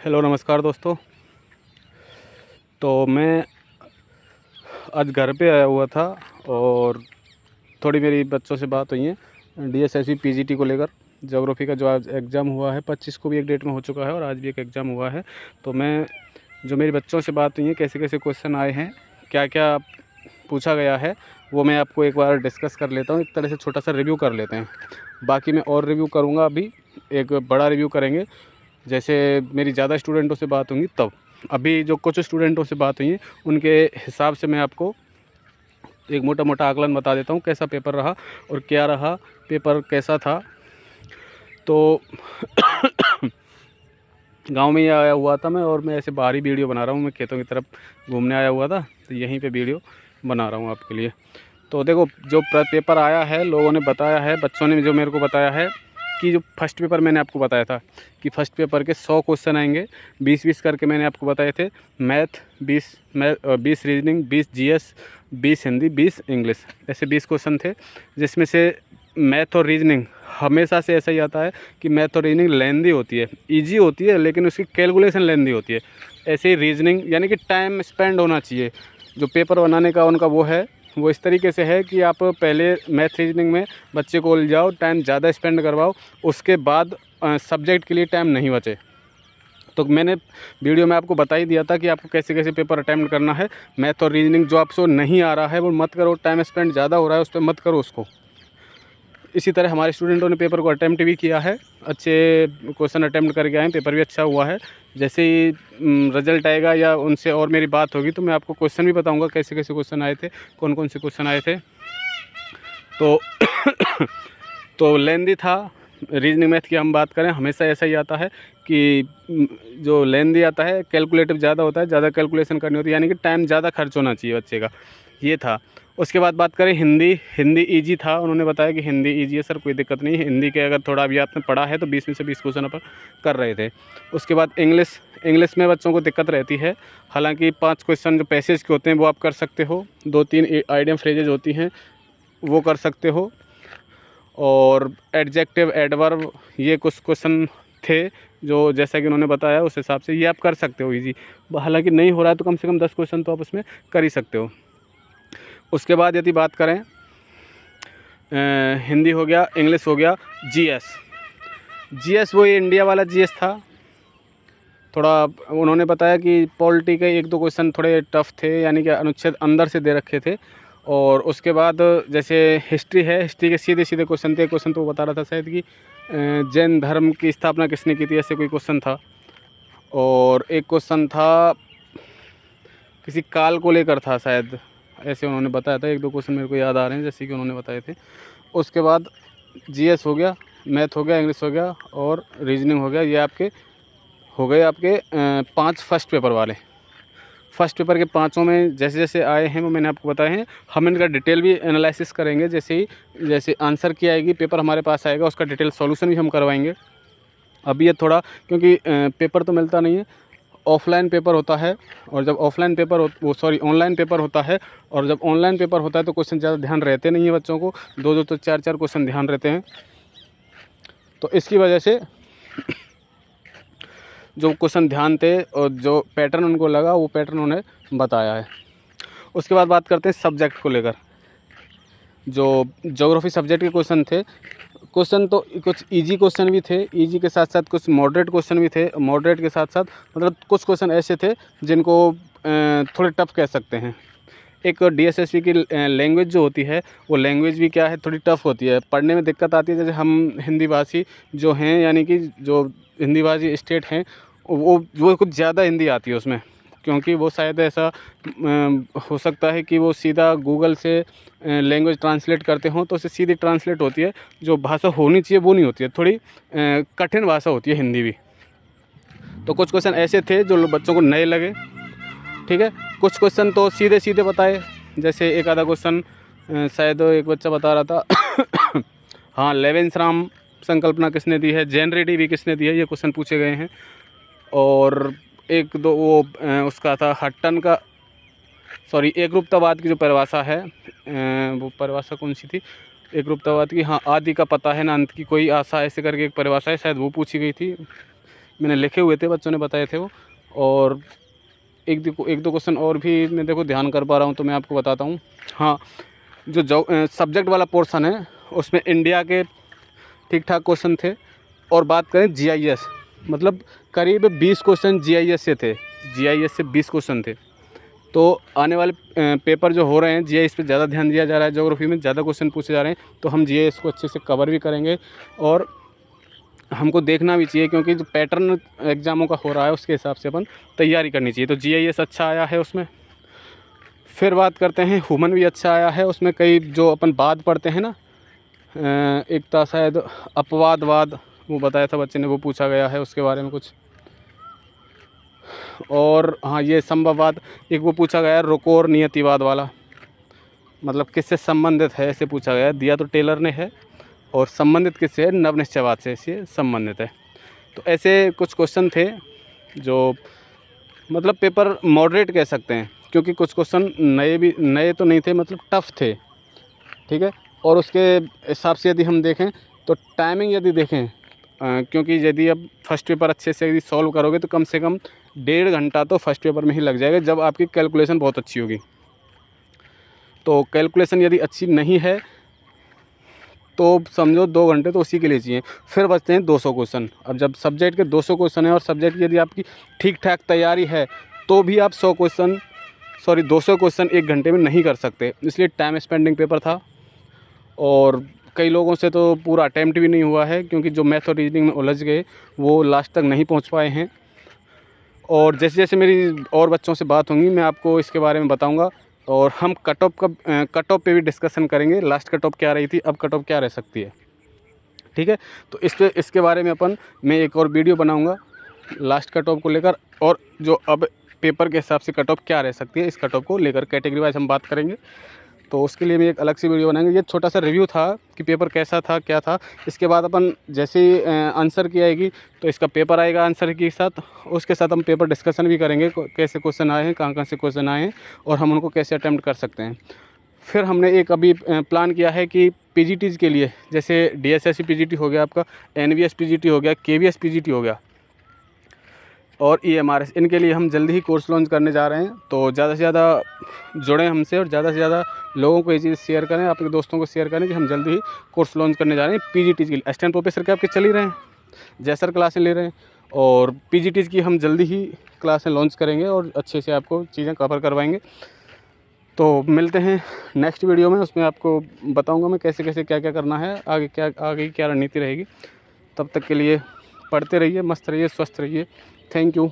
Hello नमस्कार दोस्तों। तो मैं आज घर पे आया हुआ था और थोड़ी मेरी बच्चों से बात हुई है डीएसएसबी पीजीटी को लेकर। ज्योग्राफी का जो आज एग्ज़ाम हुआ है 25 को भी एक डेट में हो चुका है और आज भी एक एग्ज़ाम हुआ है। तो मैं जो मेरी बच्चों से बात हुई है, कैसे कैसे क्वेश्चन आए हैं, क्या क्या पूछा गया है, वो मैं आपको एक बार डिस्कस कर लेता हूँ। एक तरह से छोटा सा रिव्यू कर लेते हैं। बाकी मैं और रिव्यू करूँगा, अभी एक बड़ा रिव्यू करेंगे जैसे मेरी ज़्यादा स्टूडेंटों से बात होंगी तब। अभी जो कुछ स्टूडेंटों से बात हुई है उनके हिसाब से मैं आपको एक मोटा मोटा आकलन बता देता हूँ कैसा पेपर रहा और क्या रहा, पेपर कैसा था। तो गांव में ही आया हुआ था मैं, और मैं ऐसे बाहरी वीडियो बना रहा हूँ। मैं खेतों की तरफ घूमने आया हुआ था, तो यहीं पे वीडियो बना रहा हूँ आपके लिए। तो देखो, जो पेपर आया है, लोगों ने बताया है, बच्चों ने जो मेरे को बताया है कि जो फर्स्ट पेपर मैंने आपको बताया था कि फ़र्स्ट पेपर के 100 क्वेश्चन आएंगे, 20-20 करके मैंने आपको बताए थे। Math 20 reasoning, 20 GS, 20 Hindi, 20 English, ऐसे 20 क्वेश्चन थे। जिसमें से मैथ और रीजनिंग हमेशा से ऐसा ही आता है कि मैथ और रीजनिंग लेंदी होती है, ईजी होती है, लेकिन उसकी कैलकुलेशन लेंदी होती है। ऐसे ही रीजनिंग, यानी कि टाइम स्पेंड होना चाहिए। जो पेपर बनाने का उनका वो इस तरीके से है कि आप पहले मैथ रीजनिंग में बच्चे को उलझाओ, टाइम ज़्यादा स्पेंड करवाओ, उसके बाद सब्जेक्ट के लिए टाइम नहीं बचे। तो मैंने वीडियो में आपको बता ही दिया था कि आपको कैसे कैसे पेपर अटैम्प्ट करना है। मैथ और रीजनिंग जो आपसे नहीं आ रहा है वो मत करो, टाइम स्पेंड ज़्यादा हो रहा है उस पर मत करो उसको। इसी तरह हमारे स्टूडेंटों ने पेपर को अटैम्प्ट भी किया है, अच्छे क्वेश्चन अटैम्प्ट करके आए हैं, पेपर भी अच्छा हुआ है। जैसे ही रिज़ल्ट आएगा या उनसे और मेरी बात होगी तो मैं आपको क्वेश्चन भी बताऊंगा कैसे कैसे क्वेश्चन आए थे, कौन कौन से क्वेश्चन आए थे। तो तो लेंदी था। रीजनिंग मैथ की हम बात करें, हमेशा ऐसा ही आता है कि जो लेंदी आता है, कैलकुलेटिव ज़्यादा होता है, ज़्यादा कैलकुलेशन करनी होती है, यानी कि टाइम ज़्यादा खर्च होना चाहिए बच्चे का, ये था। उसके बाद बात करें हिंदी ईजी था। उन्होंने बताया कि हिंदी ईजी है सर, कोई दिक्कत नहीं है। हिंदी के अगर थोड़ा भी आपने पढ़ा है तो 20 में से 20 क्वेश्चन अपन कर रहे थे। उसके बाद इंग्लिश में बच्चों को दिक्कत रहती है। हालांकि 5 क्वेश्चन जो पैसेज के होते हैं वो आप कर सकते हो, 2-3 आइडियम फ्रेजेज होती हैं वो कर सकते हो, और एडजेक्टिव एडवर्ब ये कुछ क्वेश्चन थे जो जैसा कि उन्होंने बताया उस हिसाब से ये आप कर सकते हो ईजी। हालांकि नहीं हो रहा है तो कम से कम 10 क्वेश्चन तो आप उसमें कर ही सकते हो। उसके बाद यदि बात करें, हिंदी हो गया, इंग्लिश हो गया, जीएस वही इंडिया वाला जीएस था। थोड़ा उन्होंने बताया कि पॉलिटी के 1-2 क्वेश्चन थोड़े टफ़ थे, यानी कि अनुच्छेद अंदर से दे रखे थे। और उसके बाद जैसे हिस्ट्री है, हिस्ट्री के सीधे सीधे क्वेश्चन थे। क्वेश्चन तो वो बता रहा था शायद कि जैन धर्म की स्थापना किसने की थी, ऐसे कोई क्वेश्चन था। और एक क्वेश्चन था किसी काल को लेकर था शायद, ऐसे उन्होंने बताया था। 1-2 क्वेश्चन मेरे को याद आ रहे हैं जैसे कि उन्होंने बताए थे। उसके बाद जीएस हो गया, मैथ हो गया, इंग्लिश हो गया और रीजनिंग हो गया। ये आपके हो गए आपके 5 फर्स्ट पेपर वाले। फर्स्ट पेपर के पाँचों में जैसे जैसे आए हैं वो मैंने आपको बताए हैं। हम इनका डिटेल भी एनालिसिस करेंगे, जैसे आंसर की आएगी, पेपर हमारे पास आएगा, उसका डिटेल सॉल्यूशन भी हम करवाएंगे। अभी ये थोड़ा, क्योंकि पेपर तो मिलता नहीं है, ऑफलाइन पेपर होता है, और जब ऑफलाइन पेपर ऑनलाइन पेपर होता है, और जब ऑनलाइन पेपर होता है तो क्वेश्चन ज़्यादा ध्यान रहते नहीं है बच्चों को, 2-2 तो 4-4 क्वेश्चन ध्यान रहते हैं। तो इसकी वजह से जो क्वेश्चन ध्यान थे और जो पैटर्न उनको लगा वो पैटर्न उन्हें बताया है। उसके बाद बात करते हैं सब्जेक्ट को लेकर। जो ज्योग्राफी सब्जेक्ट के क्वेश्चन थे, क्वेश्चन तो कुछ इजी क्वेश्चन भी थे, इजी के साथ साथ कुछ मॉडरेट क्वेश्चन भी थे, मॉडरेट के साथ साथ मतलब कुछ क्वेश्चन ऐसे थे जिनको थोड़े टफ कह सकते हैं। एक डीएसएसबी की लैंग्वेज जो होती है, वो लैंग्वेज भी क्या है, थोड़ी टफ होती है, पढ़ने में दिक्कत आती है। जैसे हम हिंदी भाषी जो हैं, यानी कि जो हिंदी भाषी स्टेट हैं, वो कुछ ज़्यादा हिंदी आती है उसमें, क्योंकि वो शायद ऐसा हो सकता है कि वो सीधा गूगल से लैंग्वेज ट्रांसलेट करते हों, तो उससे सीधी ट्रांसलेट होती है। जो भाषा होनी चाहिए वो नहीं होती है, थोड़ी कठिन भाषा होती है हिंदी भी। तो कुछ क्वेश्चन ऐसे थे जो बच्चों को नए लगे, ठीक है। कुछ क्वेश्चन तो सीधे सीधे बताए, जैसे एक आधा क्वेश्चन शायद एक बच्चा बता रहा था हाँ, लेवेंसराम संकल्पना किसने दी है, जेनरेटिव किसने दी है, ये क्वेश्चन पूछे गए हैं। और एक दो वो उसका था हट्टन का, एकरूपतावाद की जो परिभाषा है, वो परिभाषा कौन सी थी, एकरूपतावाद की, हाँ, आदि का पता है ना अंत की कोई आशा, ऐसे करके एक परिभाषा है, शायद वो पूछी गई थी। मैंने लिखे हुए थे, बच्चों ने बताए थे वो। और एक दो क्वेश्चन और भी मैं देखो ध्यान कर पा रहा हूँ तो मैं आपको बताता हूँ। हाँ, जो सब्जेक्ट वाला पोर्शन है उसमें इंडिया के ठीक ठाक क्वेश्चन थे। और बात करें जीआईएस, मतलब करीब 20 क्वेश्चन जीआईएस से थे, जीआईएस से 20 क्वेश्चन थे। तो आने वाले पेपर जो हो रहे हैं जीआईएस पे ज़्यादा ध्यान दिया जा रहा है, ज्योग्राफी में ज़्यादा क्वेश्चन पूछे जा रहे हैं, तो हम जीआईएस को अच्छे से कवर भी करेंगे। और हमको देखना भी चाहिए क्योंकि जो पैटर्न एग्ज़ामों का हो रहा है उसके हिसाब से अपन तैयारी करनी चाहिए। तो जीआईएस अच्छा आया है उसमें। फिर बात करते हैं, ह्यूमन भी अच्छा आया है उसमें। कई जो अपन बाद पढ़ते हैं ना, एक था शायद अपवादवाद, वो बताया था बच्चे ने, वो पूछा गया है उसके बारे में कुछ। और हाँ, ये संभववाद एक वो पूछा गया है, रुको और नियतिवाद वाला, मतलब किससे संबंधित है ऐसे पूछा गया है। दिया तो टेलर ने है और संबंधित किससे है, नवनिश्चयवाद से इससे संबंधित है। तो ऐसे कुछ क्वेश्चन थे जो मतलब पेपर मॉडरेट कह सकते हैं, क्योंकि कुछ क्वेश्चन नए तो नहीं थे, मतलब टफ़ थे, ठीक है। और उसके हिसाब से यदि हम देखें तो टाइमिंग यदि देखें, क्योंकि यदि अब फर्स्ट पेपर अच्छे से यदि सॉल्व करोगे तो कम से कम 1.5 घंटा तो फर्स्ट पेपर में ही लग जाएगा, जब आपकी कैलकुलेशन बहुत अच्छी होगी। तो कैलकुलेशन यदि अच्छी नहीं है तो समझो 2 घंटे तो उसी के लिए चाहिए। फिर बचते हैं 200 क्वेश्चन। अब जब सब्जेक्ट के 200 क्वेश्चन है और सब्जेक्ट की यदि आपकी ठीक ठाक तैयारी है तो भी आप 200 क्वेश्चन 1 घंटे में नहीं कर सकते, इसलिए टाइम स्पेंडिंग पेपर था। और कई लोगों से तो पूरा अटैम्प्ट भी नहीं हुआ है, क्योंकि जो मैथ और रीजनिंग में उलझ गए वो लास्ट तक नहीं पहुंच पाए हैं। और जैसे जैसे मेरी और बच्चों से बात होंगी मैं आपको इसके बारे में बताऊंगा। और हम कट ऑफ पे भी डिस्कशन करेंगे, लास्ट कट ऑफ क्या रही थी, अब कट ऑफ क्या रह सकती है, ठीक है। तो इसके बारे में मैं एक और वीडियो बनाऊँगा लास्ट कट ऑफ को लेकर, और जो अब पेपर के हिसाब से कट ऑफ क्या रह सकती है, इस कट ऑफ को लेकर कैटेगरी वाइज हम बात करेंगे। तो उसके लिए मैं एक अलग से वीडियो बनाएंगे। ये छोटा सा रिव्यू था कि पेपर कैसा था, क्या था। इसके बाद अपन जैसे ही आंसर की आएगी तो इसका पेपर आएगा आंसर के साथ, उसके साथ हम पेपर डिस्कशन भी करेंगे, कैसे क्वेश्चन आए हैं, कहाँ से क्वेश्चन आए हैं और हम उनको कैसे अटैम्प्ट कर सकते हैं। फिर हमने एक अभी प्लान किया है कि पीजीटीज़ के लिए, जैसे डीएसएससी पीजीटी हो गया आपका, एनवीएस पीजीटी हो गया, केवीएस पीजीटी हो गया और ईएमआरएस, इनके लिए हम जल्दी ही कोर्स लॉन्च करने जा रहे हैं। तो ज़्यादा से ज़्यादा जुड़ें हमसे और ज़्यादा से ज़्यादा लोगों को ये चीज़ शेयर करें, अपने दोस्तों को शेयर करें कि हम जल्दी ही कोर्स लॉन्च करने जा रहे हैं पीजीटीज़ के लिए। असिस्टेंट प्रोफेसर के आपके चल ही रहे हैं, जैसर क्लासें ले रहे हैं, और पीजीटीज़ की हम जल्दी ही क्लासें लॉन्च करेंगे और अच्छे से आपको चीज़ें कवर करवाएंगे। तो मिलते हैं नेक्स्ट वीडियो में, उसमें आपको बताऊँगा मैं कैसे कैसे क्या क्या करना है, आगे क्या रणनीति रहेगी। तब तक के लिए पढ़ते रहिए, मस्त रहिए, स्वस्थ रहिए। Thank you.